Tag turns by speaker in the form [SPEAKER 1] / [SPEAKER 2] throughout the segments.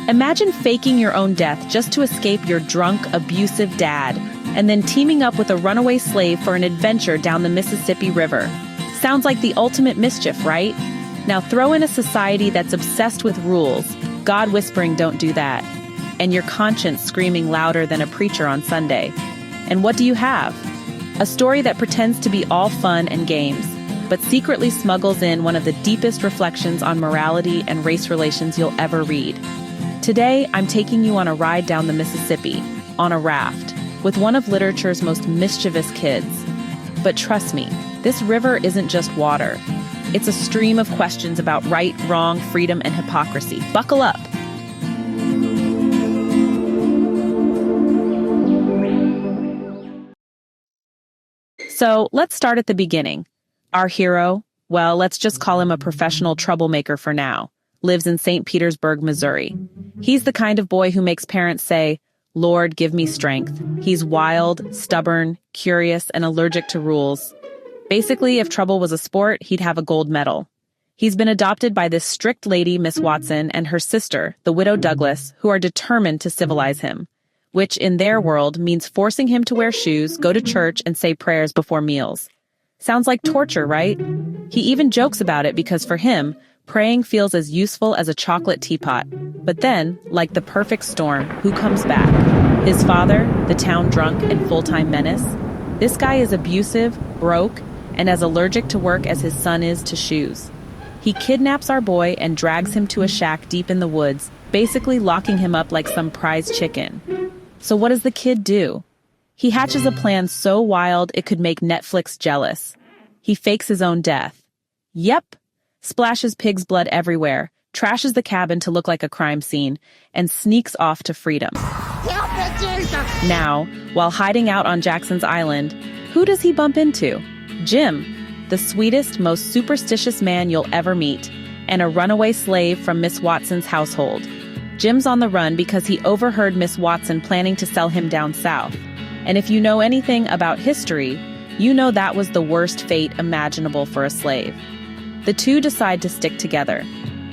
[SPEAKER 1] Imagine faking your own death just to escape your drunk, abusive dad, and then teaming up with a runaway slave for an adventure down the Mississippi River. Sounds like the ultimate mischief, right? Now throw in a society that's obsessed with rules, God whispering don't do that, and your conscience screaming louder than a preacher on Sunday. And what do you have? A story that pretends to be all fun and games, but secretly smuggles in one of the deepest reflections on morality and race relations you'll ever read. Today, I'm taking you on a ride down the Mississippi, on a raft, with one of literature's most mischievous kids. But trust me, this river isn't just water. It's a stream of questions about right, wrong, freedom, and hypocrisy. Buckle up. So let's start at the beginning. Our hero, well, let's just call him a professional troublemaker for now, lives in St. Petersburg, Missouri. He's the kind of boy who makes parents say, "Lord, give me strength." He's wild, stubborn, curious, and allergic to rules. Basically, if trouble was a sport, he'd have a gold medal. He's been adopted by this strict lady, Miss Watson, and her sister, the widow Douglas, who are determined to civilize him, which in their world means forcing him to wear shoes, go to church, and say prayers before meals. Sounds like torture, right? He even jokes about it because for him, praying feels as useful as a chocolate teapot. But then, like the perfect storm, who comes back? His father, the town drunk and full-time menace? This guy is abusive, broke, and as allergic to work as his son is to shoes. He kidnaps our boy and drags him to a shack deep in the woods, basically locking him up like some prize chicken. So what does the kid do? He hatches a plan so wild it could make Netflix jealous. He fakes his own death. Yep. Splashes pig's blood everywhere, trashes the cabin to look like a crime scene, and sneaks off to freedom.
[SPEAKER 2] Help me, Jesus!
[SPEAKER 1] Now, while hiding out on Jackson's Island, who does he bump into? Jim, the sweetest, most superstitious man you'll ever meet, and a runaway slave from Miss Watson's household. Jim's on the run because he overheard Miss Watson planning to sell him down south. And if you know anything about history, you know that was the worst fate imaginable for a slave. The two decide to stick together.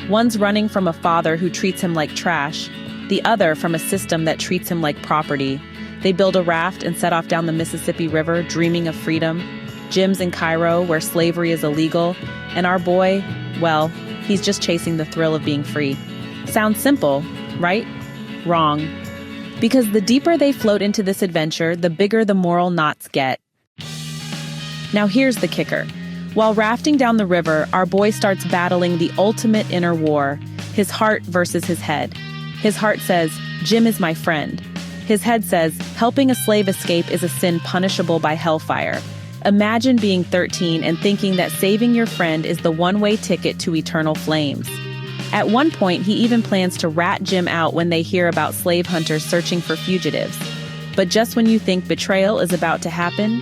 [SPEAKER 1] One's running from a father who treats him like trash, the other from a system that treats him like property. They build a raft and set off down the Mississippi River, dreaming of freedom. Jim's in Cairo, where slavery is illegal, and our boy, well, he's just chasing the thrill of being free. Sounds simple, right? Wrong. Because the deeper they float into this adventure, the bigger the moral knots get. Now here's the kicker. While rafting down the river, our boy starts battling the ultimate inner war, his heart versus his head. His heart says, "Jim is my friend." His head says, "Helping a slave escape is a sin punishable by hellfire." Imagine being 13 and thinking that saving your friend is the one-way ticket to eternal flames. At one point, he even plans to rat Jim out when they hear about slave hunters searching for fugitives. But just when you think betrayal is about to happen,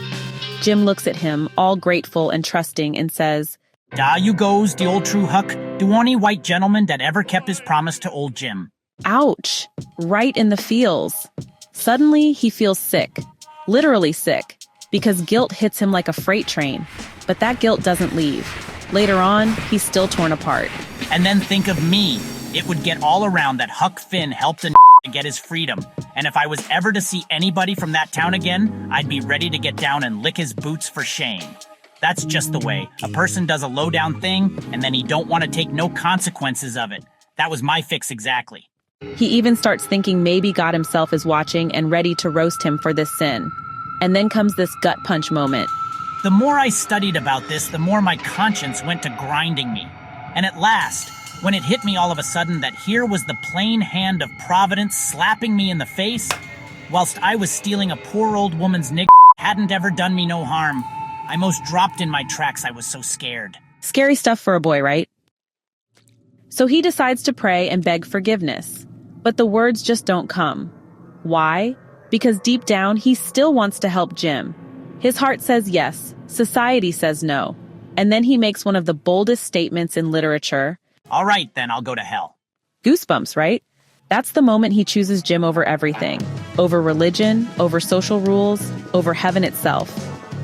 [SPEAKER 1] Jim looks at him, all grateful and trusting, and says,
[SPEAKER 3] "Dar you goes, the old true Huck, the only white gentleman that ever kept his promise to old Jim."
[SPEAKER 1] Ouch! Right in the feels. Suddenly, he feels sick. Literally sick. Because guilt hits him like a freight train. But that guilt doesn't leave. Later on, he's still torn apart.
[SPEAKER 3] And then think of me. It would get all around that Huck Finn helped a to get his freedom. And if I was ever to see anybody from that town again, I'd be ready to get down and lick his boots for shame. That's just the way. A person does a low-down thing, and then he don't want to take no consequences of it. That was my fix exactly.
[SPEAKER 1] He even starts thinking maybe God himself is watching and ready to roast him for this sin. And then comes this gut punch moment.
[SPEAKER 3] The more I studied about this, the more my conscience went to grinding me. And at last, when it hit me all of a sudden that here was the plain hand of Providence slapping me in the face, whilst I was stealing a poor old woman's hadn't ever done me no harm, I most dropped in my tracks. I was so scared.
[SPEAKER 1] Scary stuff for a boy, right? So he decides to pray and beg forgiveness. But the words just don't come. Why? Because deep down, he still wants to help Jim. His heart says yes, society says no. And then he makes one of the boldest statements in literature.
[SPEAKER 3] All right, then I'll go to hell.
[SPEAKER 1] Goosebumps, right? That's the moment he chooses Jim over everything. Over religion, over social rules, over heaven itself.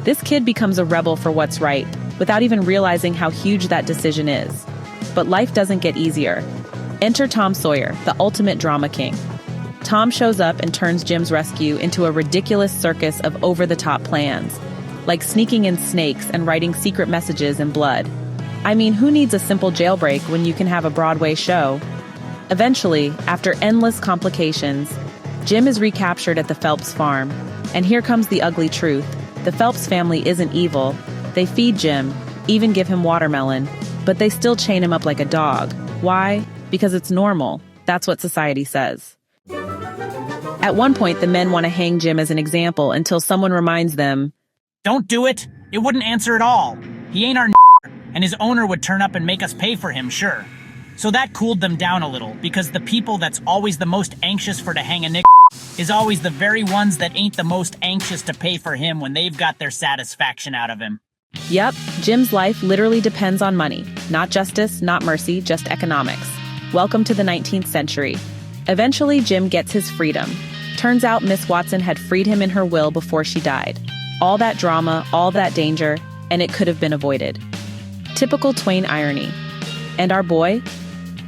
[SPEAKER 1] This kid becomes a rebel for what's right, without even realizing how huge that decision is. But life doesn't get easier. Enter Tom Sawyer, the ultimate drama king. Tom shows up and turns Jim's rescue into a ridiculous circus of over-the-top plans, like sneaking in snakes and writing secret messages in blood. I mean, who needs a simple jailbreak when you can have a Broadway show? Eventually, after endless complications, Jim is recaptured at the Phelps farm. And here comes the ugly truth. The Phelps family isn't evil. They feed Jim, even give him watermelon, but they still chain him up like a dog. Why? Because it's normal. That's what society says. At one point, the men want to hang Jim as an example until someone reminds them,
[SPEAKER 3] Don't do it. It wouldn't answer at all. He ain't our and his owner would turn up and make us pay for him, sure. So that cooled them down a little, because the people that's always the most anxious for to hang a is always the very ones that ain't the most anxious to pay for him when they've got their satisfaction out of him.
[SPEAKER 1] Yep, Jim's life literally depends on money. Not justice, not mercy, just economics. Welcome to the 19th century. Eventually, Jim gets his freedom. Turns out Miss Watson had freed him in her will before she died. All that drama, all that danger, and it could have been avoided. Typical Twain irony. And our boy?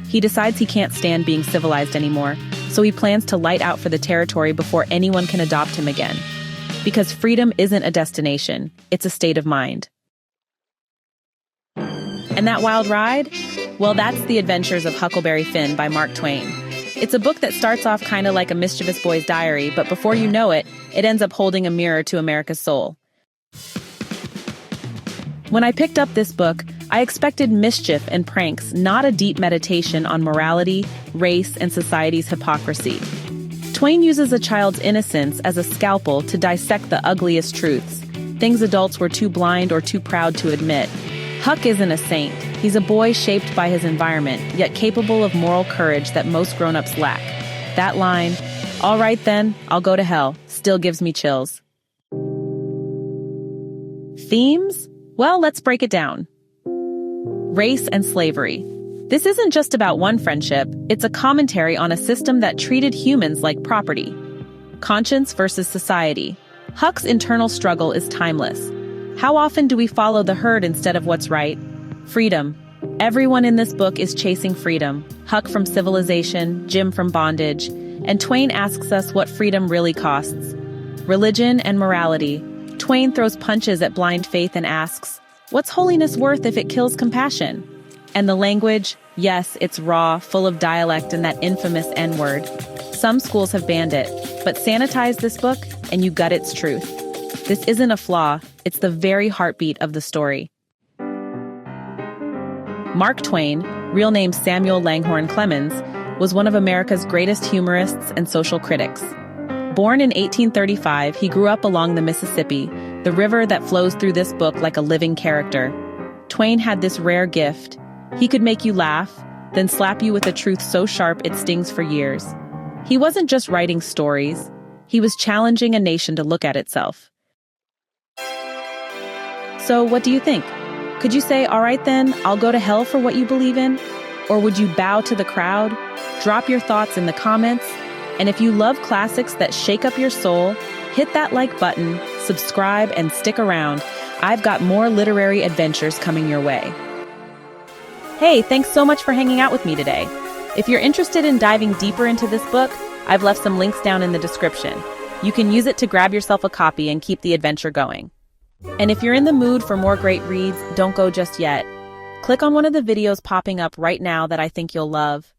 [SPEAKER 1] He decides he can't stand being civilized anymore, so he plans to light out for the territory before anyone can adopt him again. Because freedom isn't a destination, it's a state of mind. And that wild ride? Well, that's The Adventures of Huckleberry Finn by Mark Twain. It's a book that starts off kind of like a mischievous boy's diary, but before you know it, it ends up holding a mirror to America's soul. When I picked up this book, I expected mischief and pranks, not a deep meditation on morality, race, and society's hypocrisy. Twain uses a child's innocence as a scalpel to dissect the ugliest truths, things adults were too blind or too proud to admit. Huck isn't a saint. He's a boy shaped by his environment, yet capable of moral courage that most grown-ups lack. That line, "All right then, I'll go to hell," still gives me chills. Themes? Well, let's break it down. Race and slavery. This isn't just about one friendship, it's a commentary on a system that treated humans like property. Conscience versus society. Huck's internal struggle is timeless. How often do we follow the herd instead of what's right? Freedom. Everyone in this book is chasing freedom. Huck from civilization, Jim from bondage, and Twain asks us what freedom really costs. Religion and morality. Twain throws punches at blind faith and asks, what's holiness worth if it kills compassion? And the language, yes, it's raw, full of dialect and that infamous N-word. Some schools have banned it, but sanitize this book and you gut its truth. This isn't a flaw, it's the very heartbeat of the story. Mark Twain, real name Samuel Langhorne Clemens, was one of America's greatest humorists and social critics. Born in 1835, he grew up along the Mississippi, the river that flows through this book like a living character. Twain had this rare gift. He could make you laugh, then slap you with a truth so sharp it stings for years. He wasn't just writing stories, he was challenging a nation to look at itself. So what do you think? Could you say, all right then, I'll go to hell for what you believe in? Or would you bow to the crowd? Drop your thoughts in the comments. And if you love classics that shake up your soul, hit that like button, subscribe, and stick around. I've got more literary adventures coming your way. Hey, thanks so much for hanging out with me today. If you're interested in diving deeper into this book, I've left some links down in the description. You can use it to grab yourself a copy and keep the adventure going. And if you're in the mood for more great reads, don't go just yet. Click on one of the videos popping up right now that I think you'll love.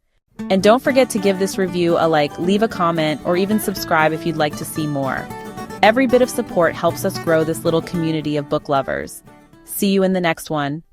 [SPEAKER 1] And don't forget to give this review a like, leave a comment, or even subscribe if you'd like to see more. Every bit of support helps us grow this little community of book lovers. See you in the next one.